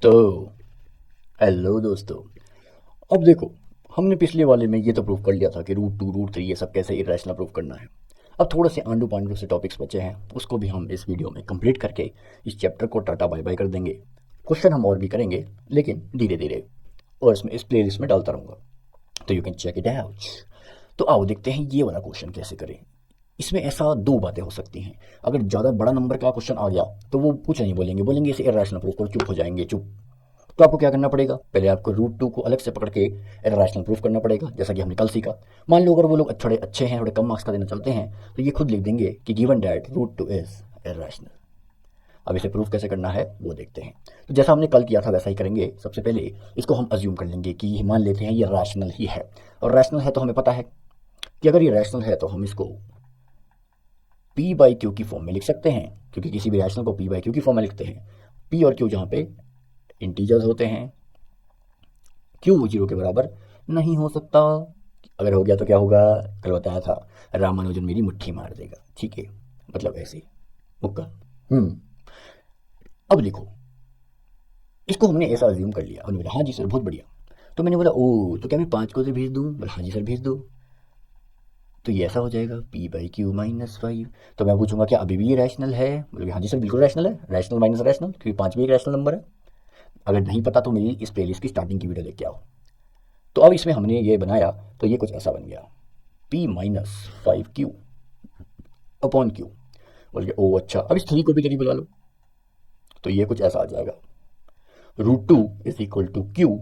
तो हेलो दोस्तों। अब देखो, हमने पिछले वाले में ये तो प्रूव कर लिया था कि रूट टू रूट थ्री ये सब कैसे इरेशनल प्रूव करना है। अब थोड़े से आंडू पांडू से टॉपिक्स बचे हैं, उसको भी हम इस वीडियो में कंप्लीट करके इस चैप्टर को टाटा बाय बाय कर देंगे। क्वेश्चन हम और भी करेंगे, लेकिन धीरे धीरे, और इसमें इस प्लेलिस्ट में डालता रहूँगा, तो you can check it out. तो आओ देखते हैं ये वाला क्वेश्चन कैसे करें। इसमें ऐसा दो बातें हो सकती हैं। अगर ज़्यादा बड़ा नंबर का क्वेश्चन आ गया तो वो कुछ नहीं बोलेंगे, बोलेंगे इसे इरेशनल प्रूफ करो, चुप हो जाएंगे, चुप। तो आपको क्या करना पड़ेगा, पहले आपको रूट टू को अलग से पकड़ के रैशनल प्रूफ करना पड़ेगा, जैसा कि हमने कल सीखा। मान लो अगर वो लोग थोड़े अच्छे हैं, थोड़े कम मार्क्स का देना चलते हैं, तो ये खुद लिख देंगे कि given that root two is irrational. अब इसे प्रूफ कैसे करना है वो देखते हैं। तो जैसा हमने कल किया था वैसा ही करेंगे। सबसे पहले इसको हम अज्यूम कर लेंगे कि मान लेते हैं ये रैशनल ही है, और रैशनल है तो हमें पता है कि अगर ये रैशनल है तो हम इसको पी बाई क्यू की फॉर्म में लिख सकते हैं, क्योंकि किसी भी रैशनल को पी बाई क्यू की फॉर्म में लिखते हैं। पी और क्यू जहाँ पे इंटीजर्स होते हैं, क्यों जीरो के बराबर नहीं हो सकता। अगर हो गया तो क्या होगा, कल बताया था, रामानुजन मेरी मुट्ठी मार देगा, ठीक है, मतलब ऐसे मुक्का। अब लिखो, इसको हमने ऐसा अज्यूम कर लिया। उन्होंने बोला हाँ जी सर बहुत बढ़िया। तो मैंने बोला ओ तो क्या मैं 5 को से भेज दूँ, बोला हाँ जी सर भेज दो। तो ये ऐसा हो जाएगा पी बाई क्यू माइनस 5। तो मैं पूछूंगा क्या अभी भी ये रैशनल है, बोले हाँ जी सर बिल्कुल रैशनल है, रैशनल माइनस रैशनल, क्योंकि 5 भी एक रैशनल नंबर है। अगर नहीं पता तो मेरी इस प्लेलिस्ट की स्टार्टिंग की वीडियो देख के आओ। तो अब इसमें हमने ये बनाया, तो ये कुछ ऐसा बन गया, P minus 5 Q upon Q. बोल के ओ अच्छा, अब इस थ्री को भी करीब बुला लो, तो ये कुछ ऐसा आ जाएगा, root two is equal to Q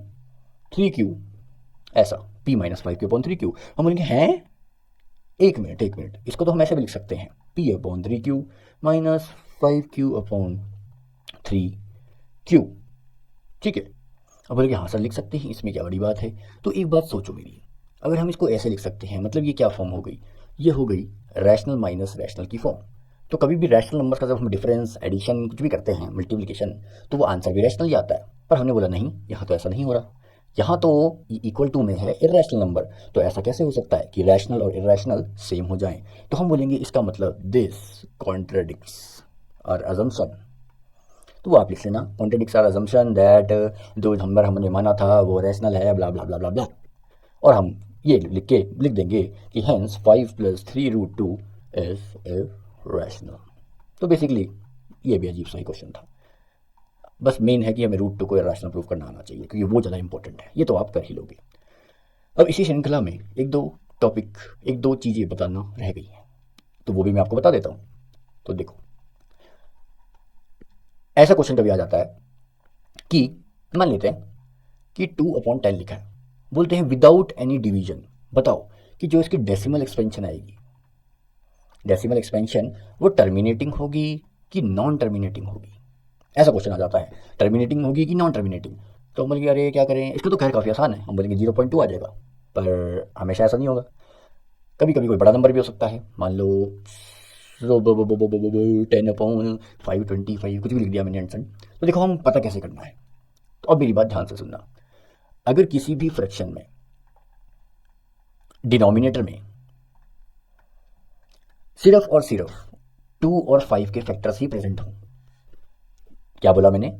3 Q, ऐसा P minus 5 Q upon 3 Q. हम बोलेंगे हैं, एक मिनट, इसको तो हम ऐसे भी लिख सकते हैं, P upon 3 Q minus 5 Q upon 3 Q, ठीक है। अब बोलेंगे हाँ सर लिख सकते हैं, इसमें क्या बड़ी बात है। तो एक बात सोचो मेरी, अगर हम इसको ऐसे लिख सकते हैं, मतलब ये क्या फॉर्म हो गई, ये हो गई रैशनल माइनस रैशनल की फॉर्म। तो कभी भी रैशनल नंबर का जब हम डिफरेंस एडिशन कुछ भी करते हैं, मल्टीप्लिकेशन, तो वो आंसर भी रैशनल ही आता है। पर हमने बोला नहीं, यहाँ तो ऐसा नहीं हो रहा, यहाँ तो इक्वल टू में है इरेशनल नंबर। तो ऐसा कैसे हो सकता है कि रैशनल और इरेशनल सेम हो जाएं। तो हम बोलेंगे इसका मतलब दिस कॉन्ट्रडिक्ट्स आवर अजम्पशन। तो वो आप लिख लेना, कॉन्ट्रडिक्ट्स आवर अजम्पशन दैट जो नंबर हमने माना था वो रैशनल है, ब्ला ब्ला ब्ला ब्ला ब्ला। और हम ये लिख देंगे कि हेंस 5 + 3 √2 इज ए रैशनल। तो बेसिकली ये भी अजीब सा ही क्वेश्चन था। बस मेन है कि हमें रूट टू को रैशनल प्रूफ करना आना चाहिए, क्योंकि वो ज़्यादा इंपॉर्टेंट है, ये तो आप कर ही लोगे। अब इसी श्रृंखला में एक दो टॉपिक, एक दो चीज़ें बताना रह गई हैं, तो वो भी मैं आपको बता देता हूँ। तो देखो, ऐसा क्वेश्चन कभी आ जाता है कि मान लेते हैं कि 2/10 लिखा है, बोलते हैं विदाउट एनी डिवीजन बताओ कि जो इसकी डेसिमल एक्सपेंशन आएगी, डेसिमल एक्सपेंशन वो टर्मिनेटिंग होगी कि नॉन टर्मिनेटिंग होगी। ऐसा क्वेश्चन आ जाता है, टर्मिनेटिंग होगी कि नॉन टर्मिनेटिंग। तो हम बोलेंगे अरे क्या करें, इसको तो खैर काफ़ी आसान है, हम बोलेंगे 0.2 आ जाएगा। पर हमेशा ऐसा नहीं होगा, कभी कभी कोई बड़ा नंबर भी हो सकता है, मान लो 10/525, कुछ भी लिख दिया मैंने आंसर। तो देखो हम पता कैसे करना है। तो अब मेरी बात ध्यान से सुनना, अगर किसी भी फ्रैक्शन में डिनोमिनेटर में सिर्फ और सिर्फ 2 और 5 के फैक्टर्स ही प्रेजेंट हों, क्या बोला मैंने,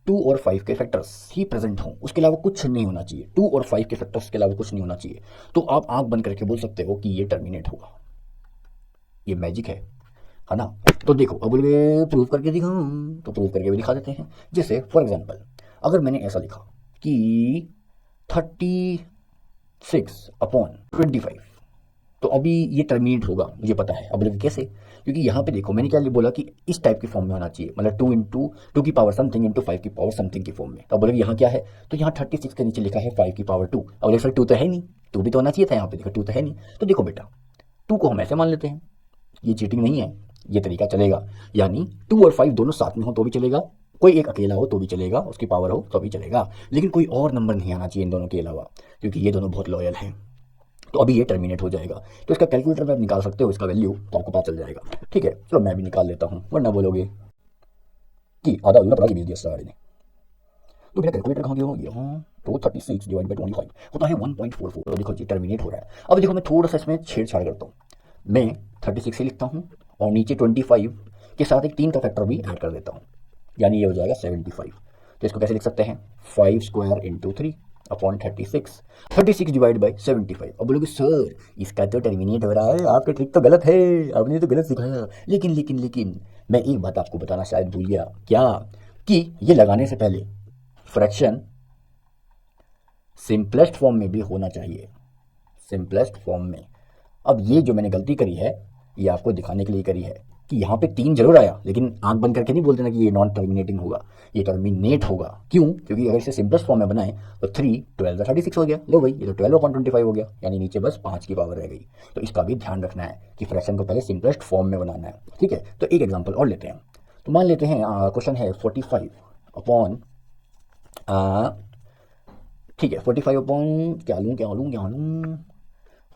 2 और 5 के फैक्टर्स ही प्रेजेंट हों, उसके अलावा कुछ नहीं होना चाहिए, 2 और 5 के फैक्टर्स के अलावा कुछ नहीं होना चाहिए, तो आप आंख बंद करके बोल सकते हो कि ये टर्मिनेट होगा। ये मैजिक है ना। तो देखो अब बोले प्रूव करके दिखाऊं, तो प्रूव करके भी दिखा देते हैं। जैसे फॉर एग्जांपल, अगर मैंने ऐसा लिखा कि 36/25, तो अभी ये टर्मिनेट होगा, मुझे पता है। अब बोले कैसे, क्योंकि यहाँ पे देखो मैंने क्या बोला कि इस टाइप की फॉर्म में होना चाहिए, मतलब 2 की पावर समथिंग इंटू 5 की पावर समथिंग की फॉर्म में। तो अब बोले यहाँ क्या है, तो यहाँ 36 के नीचे लिखा है 5 की पावर 2। अब बोले सर 2 तो है नहीं, 2 भी तो होना चाहिए था, यहाँ पे देखो 2 तो है नहीं। तो देखो बेटा, 2 को हम ऐसे मान लेते हैं, ये चीटिंग नहीं है, ये तरीका चलेगा। यानी 2 और 5 दोनों साथ में हो तो भी चलेगा, कोई एक अकेला हो तो भी चलेगा, उसकी पावर हो तो भी चलेगा, लेकिन कोई और नंबर नहीं आना चाहिए इन दोनों के अलावा, क्योंकि ये दोनों बहुत लॉयल हैं। तो अभी ये टर्मिनेट हो जाएगा। तो इसका कैलकुलेटर में आप निकाल सकते हो, इसका वैल्यू तो आपको पता चल जाएगा। ठीक है, चलो मैं भी निकाल लेता हूँ, वरना बोलोगे कि आधा अधूरा पड़ा के भेज दिया सारे ने। तो मेरा कैलकुलेटर कहाँ गया हो, यहाँ तो 36/25 होता है 1.44। तो देखो जी टर्मिनेट हो रहा है। अब देखो मैं थोड़ा सा इसमें छेड़छाड़ करता हूँ, मैं 36 ही लिखता हूँ और नीचे 25 के साथ एक 3 का फैक्टर भी ऐड कर देता हूँ, यानी ये हो जाएगा 75। तो इसको कैसे लिख सकते हैं, 5 square into 3 upon 36, 36 divide by 75। अब बोलोगे सर इसका तो टर्मिनेट हो रहा है, आपका ट्रिक तो गलत है, आपने तो गलत सिखाया। लेकिन मैं एक बात आपको बताना शायद भूल गया, क्या कि ये लगाने से पहले फ्रैक्शन सिंपलेस्ट फॉर्म में भी होना चाहिए, सिंपलेस्ट फॉर्म में। अब ये जो मैंने गलती करी है ये आपको दिखाने के लिए करी है कि यहाँ पे 3 जरूर आया, लेकिन आंख बंद करके नहीं बोलते ना कि ये नॉन टर्मिनेटिंग होगा, ये टर्मिनेट होगा। क्यों? क्योंकि अगर इसे सिंपलेस्ट फॉर्म में बनाए तो 3 12 36 हो गया, लो भाई ये तो 12/25 हो गया, यानी नीचे बस 5 की पावर रह गई। तो इसका भी ध्यान रखना है कि फ्रैक्शन को पहले सिंपलेस्ट फॉर्म में बनाना है, ठीक है। तो एक एग्जाम्पल और लेते हैं, तो मान लेते हैं क्वेश्चन है 45 अपॉन, ठीक है 45 अपॉन क्या लूँ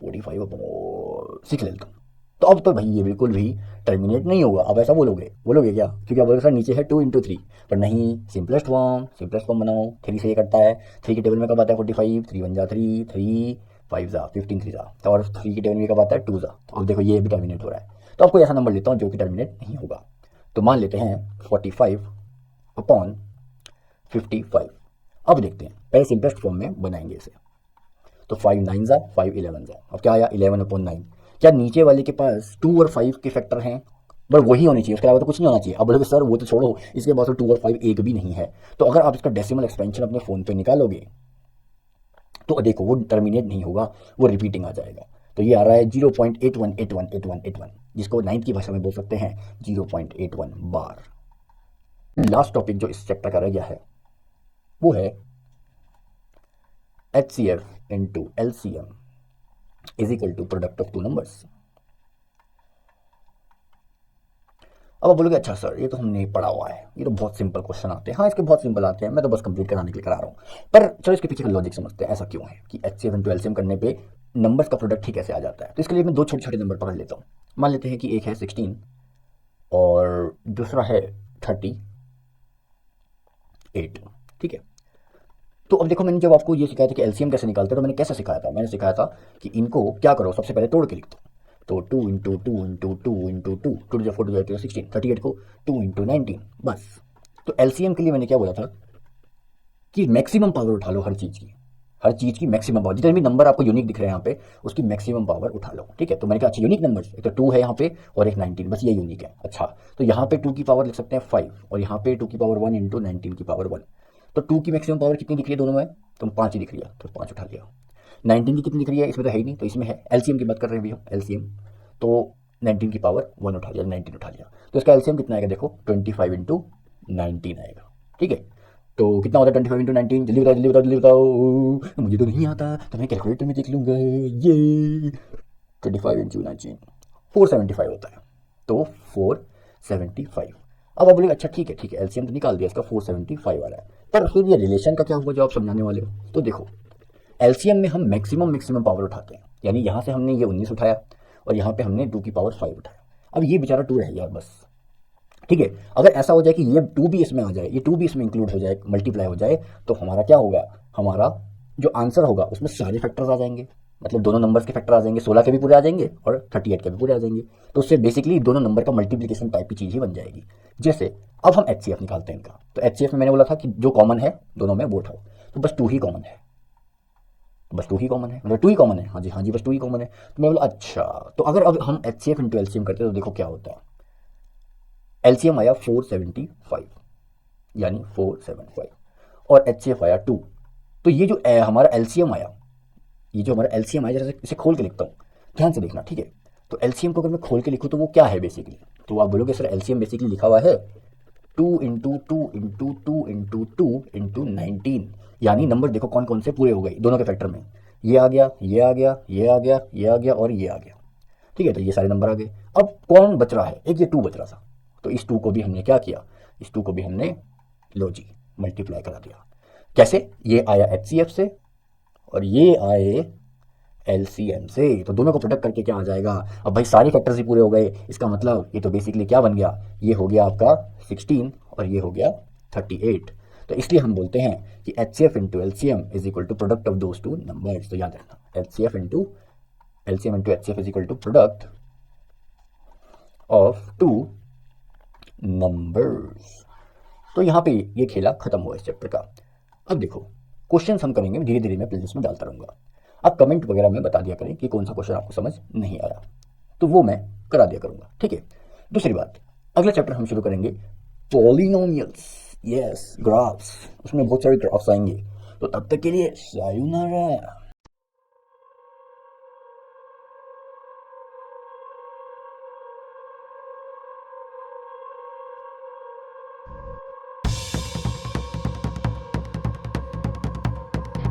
45 अपॉन 6 ले लेता हूँ। तो अब तो भाई ये बिल्कुल भी टर्मिनेट नहीं होगा। अब ऐसा बोलोगे क्या? क्योंकि अब बोलोगे सर नीचे है 2 इंटू 3, पर नहीं, सिंपलेस्ट फॉर्म बनाओ। 3 से ये कटता है, 3 के टेबल में कब आता है 45, 3 1 जा 3, 3 5 जा 15, 3 जा, तो और 3 के टेबल में कब आता है 2 जा। तो अब देखो ये भी टर्मिनेट हो रहा है, तो आपको ऐसा नंबर लेता हूँ जो कि टर्मिनेट नहीं होगा। तो मान लेते हैं 45 अपॉन 55। अब देखते हैं, पहले सिंपलेस्ट फॉर्म में बनाएंगे इसे। तो 5 9 जा 5 11 जा, अब क्या आया 11/9। क्या नीचे वाले के पास 2 और 5 के फैक्टर हैं? बस वही होनी चाहिए, उसके अलावा तो कुछ नहीं होना चाहिए। अब बोलोगे सर वो तो छोड़ो, इसके पास तो 2 और 5 एक भी नहीं है। तो अगर आप इसका डेसिमल एक्सपेंशन अपने फ़ोन पे निकालोगे तो देखो वो टर्मिनेट नहीं होगा, वो रिपीटिंग आ जाएगा। तो ये आ रहा है 0.81818181, जिसको 9th की भाषा में बोल सकते हैं 0.81 बार। लास्ट टॉपिक जो इस चैप्टर का रह गया है वो है HCF into LCM is equal to product of 2 numbers. अब आप बोलोगे अच्छा सर ये तो हमने पढ़ा हुआ है, ये तो बहुत सिंपल क्वेश्चन आते हैं। हाँ इसके बहुत सिंपल आते हैं, मैं तो बस कंप्लीट कराने के लिए करा रहा हूँ। पर चलो इसके पीछे का लॉजिक समझते हैं, ऐसा क्यों है कि HCF इंटू LCM करने पे नंबर्स का प्रोडक्ट ही कैसे आ जाता है। तो इसके लिए मैं 2 छोटे छोटे नंबर पकड़ लेता हूँ। मान लेते हैं कि एक है 16 और दूसरा है 38, ठीक है। तो अब देखो मैंने जब आपको ये सिखाया था कि एलसीएम कैसे निकालते हैं, तो मैंने कैसे सिखाया था, मैंने सिखाया था कि इनको क्या करो, सबसे पहले तोड़ के लिख दो। तो 2 इंटू 2 इंटू 2 इंटू 2 टू जो 4 जो 16, 38 को 2 इंटू 19 बस। तो एलसीएम के लिए मैंने क्या बोला था कि मैक्सिमम पावर उठा लो हर चीज़ की मैक्सिमम पावर, जितने भी नंबर आपको यूनिक दिख रहे हैं यहाँ पे उसकी मैक्सिमम पावर उठा लो, ठीक है। तो मैंने कहा अच्छा यूनिक नंबर, एक तो 2 है यहाँ पे और एक 19, बस ये यूनिक है। अच्छा तो यहाँ पे 2 की पावर लिख सकते हैं 5 और यहाँ पे 2 की पावर 1 इंटू 19 की पावर 1। तो 2 की मैक्सिमम पावर कितनी दिख रही है दोनों में? तो 5 ही दिख रही है, तो 5 उठा लिया। 19 की कितनी दिख रही है? इसमें तो है ही नहीं, तो इसमें है। एलसीएम की बात कर रहे हैं भैया, एलसीएम। तो 19 की पावर 1 उठा लिया, 19 उठा लिया। तो इसका एलसीएम कितना आएगा देखो, 25 इंटू 19 आएगा, ठीक है। तो कितना होता है 25 इंटू 19? जल्दी बताओ, मुझे तो नहीं आता, तो मैं कैलकुलेटर में देख लूंगा। ये 25 इंटू 19 475 होता है, तो 475। अब आप बोलेंगे अच्छा ठीक है एलसीएम तो निकाल दिया इसका, 475 आ रहा है, पर फिर ये रिलेशन का क्या हुआ जो आप समझाने वाले हो? तो देखो एलसीएम में हम मैक्सिमम पावर उठाते हैं, यानी यहाँ से हमने ये 19 उठाया और यहाँ पे हमने 2 की पावर 5 उठाया। अब ये बेचारा 2 रह गया बस, ठीक है। अगर ऐसा हो जाए कि ये 2 भी इसमें आ जाए, ये 2 भी इसमें इंक्लूड हो जाए, मल्टीप्लाई हो जाए, तो हमारा क्या होगा, हमारा जो आंसर होगा उसमें सारे फैक्टर्स आ जाएंगे, मतलब दोनों नंबर्स के फैक्टर आ जाएंगे, 16 के भी पूरे आ जाएंगे और 38 के भी पूरे आ जाएंगे। तो उससे बेसिकली दोनों नंबर का मल्टीप्लीकेशन टाइप की चीज़ ही बन जाएगी। जैसे अब हम HCF निकालते हैं इनका, तो HCF में मैंने बोला था कि जो कॉमन है दोनों में वो उठाओ, तो बस 2 ही कॉमन है, मतलब 2 ही कॉमन है, हाँ जी बस 2 ही कॉमन है। तो मैं बोला अच्छा, तो अगर अब हम HCF इंटू LCM करते हैं तो देखो क्या होता है। LCM आया 475, यानी 475 और HCF आया 2। तो ये जो हमारा LCM आया, ये जो हमारा LCM आया, जैसे इसे खोल के लिखता हूँ, ध्यान से देखना, ठीक है। तो LCM को अगर मैं खोल के लिखूँ तो वो क्या है बेसिकली, तो आप बोलोगे सर LCM बेसिकली लिखा हुआ है 2 इंटू 2 इंटू 2 इंटू 2 इंटू 19, यानी नंबर देखो कौन कौन से पूरे हो गए दोनों के फैक्टर में, ये आ गया, ये आ गया, ये आ गया, ये आ गया और ये आ गया, ठीक है। तो ये सारे नंबर आ गए। अब कौन बच रहा है? एक ये 2 बच रहा था, तो इस 2 को भी हमने क्या किया, इस 2 को भी हमने लो जी मल्टीप्लाई करा दिया। कैसे? ये आया HCF से और ये आए LCM से, तो दोनों को प्रोडक्ट करके क्या आ जाएगा, अब भाई सारे फैक्टर्स ही पूरे हो गए, इसका मतलब ये तो बेसिकली क्या बन गया, ये हो गया आपका 16 और ये हो गया 38। तो इसलिए हम बोलते हैं कि HCF into LCM is equal to product of those 2 numbers. तो याद रखना HCF into LCM into HCF is equal to product of 2 numbers. तो यहाँ पे ये खेला खत्म हुआ इस चैप्टर का। अब देखो क्वेश्चन हम करेंगे, धीरे धीरे मैं प्लेलिस्ट में डालता रहूँगा। आप कमेंट वगैरह में बता दिया करें कि कौन सा क्वेश्चन आपको समझ नहीं आ रहा, तो वो मैं करा दिया करूँगा, ठीक है। दूसरी बात, अगला चैप्टर हम शुरू करेंगे पॉलिनोमियल्स, यस ग्राफ्स, उसमें बहुत सारे ग्राफ्स आएंगे। तो तब तक के लिए सायोनारा।